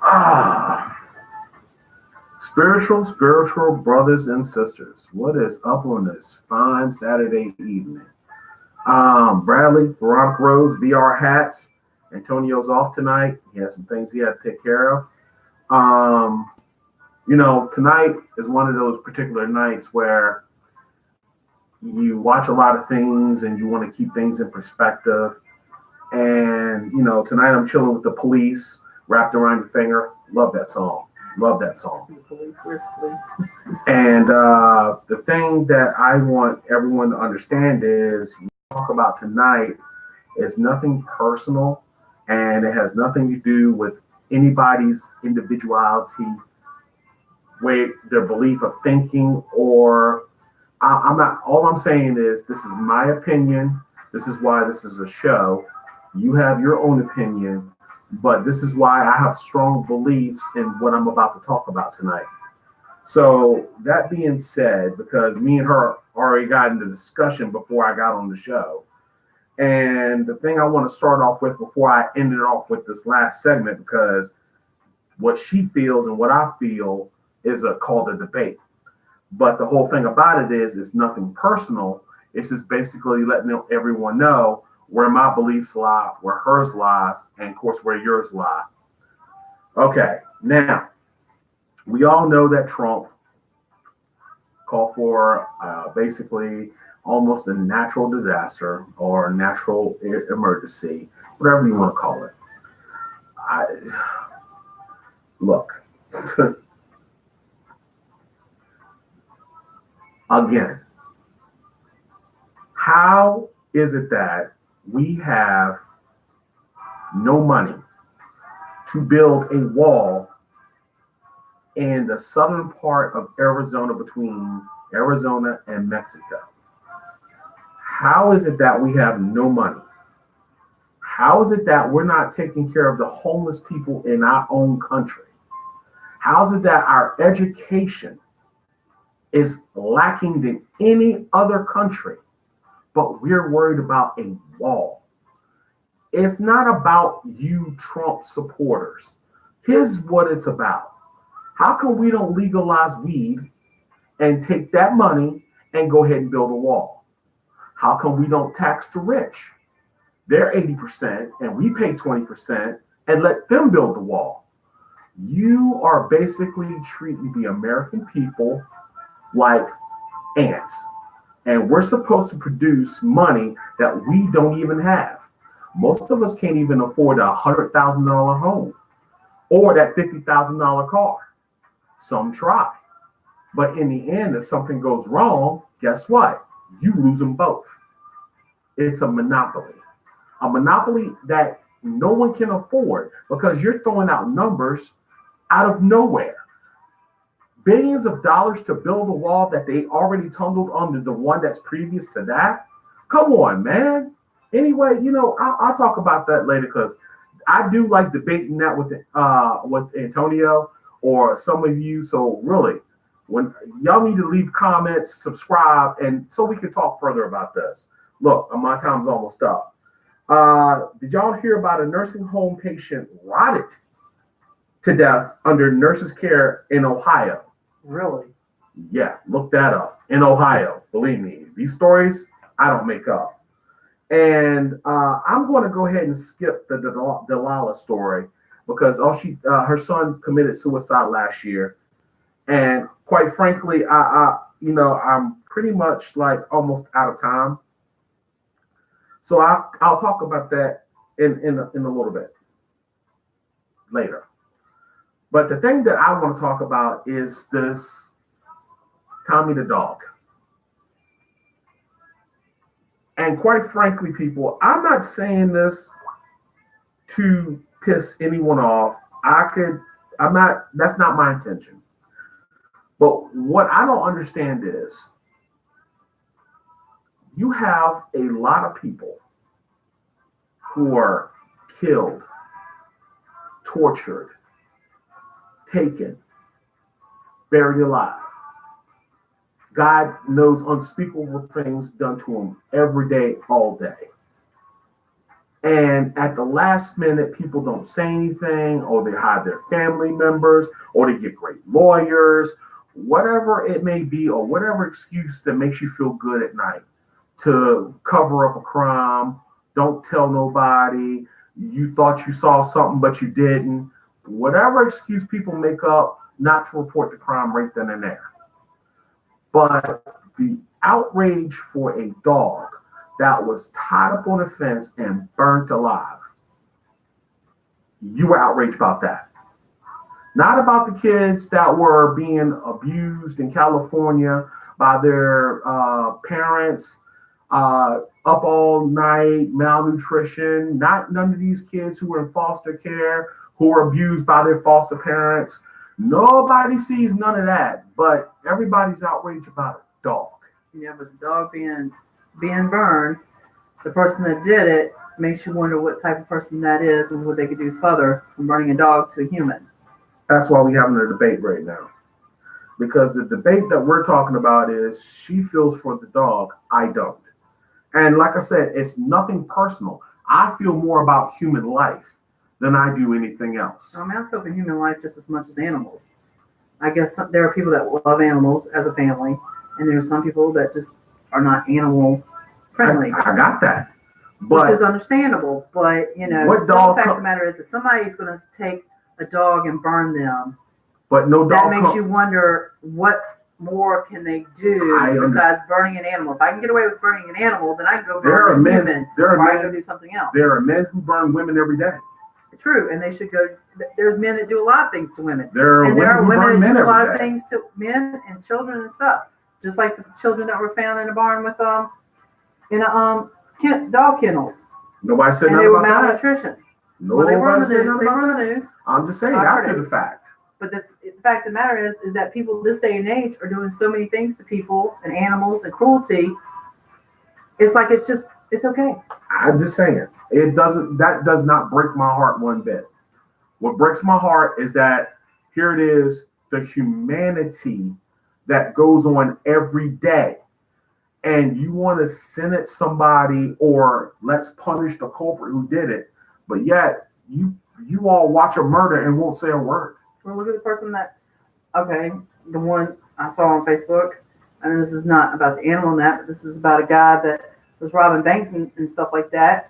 Ah, spiritual brothers and sisters. What is up on this fine Saturday evening? Bradley, Veronica Rose, VR hats. Antonio's off tonight. He has some things he had to take care of. Um, Tonight is one of those particular nights where you watch a lot of things and you want to keep things in perspective. And, tonight I'm chilling with the police wrapped around your finger. Love that song. Love that song. Where's the police? And the thing that I want everyone to understand is we talk about tonight is nothing personal and it has nothing to do with anybody's individuality, way their belief of thinking, or I'm not, all I'm saying is this is my opinion. This is why this is a show. You have your own opinion, but this is why I have strong beliefs in what I'm about to talk about tonight. So that being said, because me and her already got into discussion before I got on the show, and the thing I want to start off with before I end it off with this last segment, because what she feels and what I feel is a called a debate. But the whole thing about it is it's nothing personal. It's just basically letting everyone know where my beliefs lie, where hers lies, and of course where yours lie. Okay, now we all know that Trump called for basically almost a natural disaster or natural emergency, whatever you want to call it. Look, again, how is it that we have no money to build a wall in the southern part of Arizona between Arizona and Mexico? How is it that we have no money? How is it that we're not taking care of the homeless people in our own country? How is it that our education is lacking than any other country, but we're worried about a wall? It's not about you Trump supporters. Here's what it's about. How come we don't legalize weed and take that money and go ahead and build a wall? How come we don't tax the rich? They're 80% and we pay 20% and let them build the wall. You are basically treating the American people like ants. And we're supposed to produce money that we don't even have. Most of us can't even afford a $100,000 home or that $50,000 car. Some try. But in the end, if something goes wrong, guess what? You lose them both. It's a monopoly. A monopoly that no one can afford because you're throwing out numbers out of nowhere. Billions of dollars to build a wall that they already tumbled under the one that's previous to that. Come on, man. Anyway, I'll talk about that later because I do like debating that with Antonio or some of you. So really, when y'all need to leave comments, subscribe, and so we can talk further about this. Look, my time's almost up. Did y'all hear about a nursing home patient rotted to death under nurses' care in Ohio? Really? Yeah, look that up. In Ohio, believe me, these stories I don't make up. And I'm going to go ahead and skip the Delilah story because her son committed suicide last year, and quite frankly, I'm pretty much like almost out of time. So I'll talk about that in a little bit later. But the thing that I want to talk about is this Tommy the dog. And quite frankly, people, I'm not saying this to piss anyone off. That's not my intention. But what I don't understand is you have a lot of people who are killed, tortured, taken, buried alive. God knows unspeakable things done to them every day, all day. And at the last minute, people don't say anything, or they hide their family members, or they get great lawyers, whatever it may be, or whatever excuse that makes you feel good at night to cover up a crime. Don't tell nobody. You thought you saw something, but you didn't. Whatever excuse people make up not to report the crime right then and there. But the outrage for a dog that was tied up on a fence and burnt alive, you were outraged about that. Not about the kids that were being abused in California by their parents, up all night, malnutrition. Not none of these kids who were in foster care, who were abused by their foster parents. Nobody sees none of that, but everybody's outraged about a dog. Yeah, but the dog being burned, the person that did it makes you wonder what type of person that is and what they could do further from burning a dog to a human. That's why we're having a debate right now. Because the debate that we're talking about is she feels for the dog, I don't. And like I said, it's nothing personal. I feel more about human life than I do anything else. I mean, I feel for human life just as much as animals. I guess there are people that love animals as a family, and there are some people that just are not animal friendly. I got that. But which is understandable. But, you know, what still dog the fact of the matter is that somebody's going to take a dog and burn them. But no that dog makes you wonder what more can they do besides burning an animal. If I can get away with burning an animal, then I can go burn a woman. Or I can go do something else. There are men who burn women every day. True, and they should go. There's men that do a lot of things to women. There are women that do a lot of things to men and children and stuff. Just like the children that were found in a barn with dog kennels. Nobody said and nothing they were about malnutrition. That. Nobody They were on the said news. nothing They were about on the that. news. I'm just saying after the fact. But the fact of the matter is that people this day and age are doing so many things to people and animals and cruelty. It's like it's okay. I'm just saying that does not break my heart one bit. What breaks my heart is that here it is, the humanity that goes on every day. And you want to sentence somebody or let's punish the culprit who did it, but yet you all watch a murder and won't say a word. Well, look at the person the one I saw on Facebook, and this is not about the animal in that, but this is about a guy that was robbing banks and stuff like that,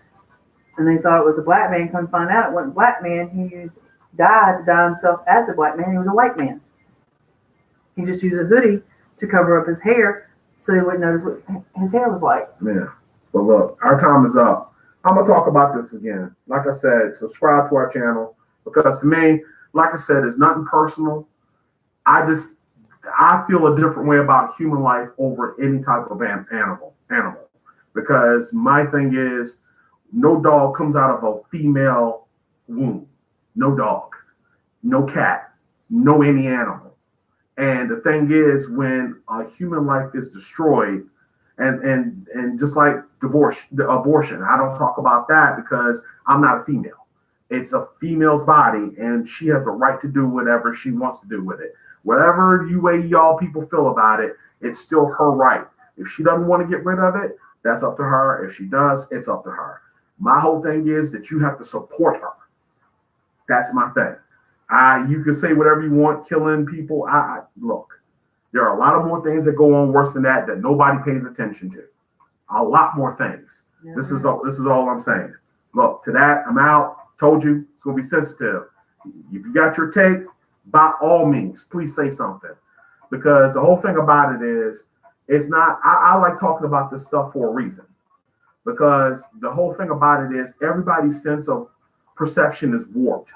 and they thought it was a black man. Come to find out it wasn't a black man. He used dye to dye himself as a black man. He was a white man. He just used a hoodie to cover up his hair so they wouldn't notice what his hair was like. Yeah. But look, our time is up. I'm going to talk about this again. Like I said, subscribe to our channel because to me, like I said, it's nothing personal. I feel a different way about human life over any type of animal. Because my thing is, no dog comes out of a female womb. No dog, no cat, no any animal. And the thing is, when a human life is destroyed, and just like abortion, I don't talk about that because I'm not a female. It's a female's body, and she has the right to do whatever she wants to do with it. Whatever way y'all people feel about it, it's still her right. If she doesn't want to get rid of it, that's up to her. If she does, it's up to her. My whole thing is that you have to support her. That's my thing. You can say whatever you want, killing people. Look, there are a lot of more things that go on worse than that nobody pays attention to. A lot more things. Yeah, this is all I'm saying. Look, to that, I'm out. Told you, it's going to be sensitive. If you got your take, by all means, please say something. Because the whole thing about it is, it's not, I like talking about this stuff for a reason. Because the whole thing about it is everybody's sense of perception is warped.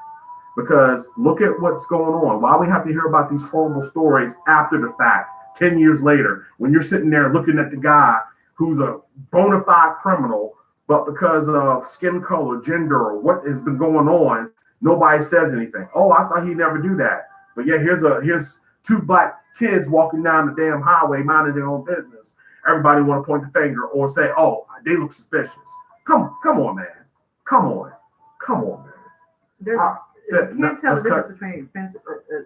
Because look at what's going on. Why we have to hear about these horrible stories after the fact, 10 years later, when you're sitting there looking at the guy who's a bona fide criminal, but because of skin color, gender, or what has been going on, nobody says anything. Oh, I thought he'd never do that. But yeah, here's two black kids walking down the damn highway minding their own business. Everybody want to point the finger or say, oh, they look suspicious. Come on, man. Come on, man. You can't tell the difference between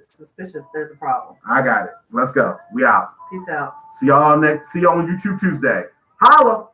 suspicious. There's a problem. I got it. Let's go. We out. Peace out. See y'all on YouTube Tuesday. Holla.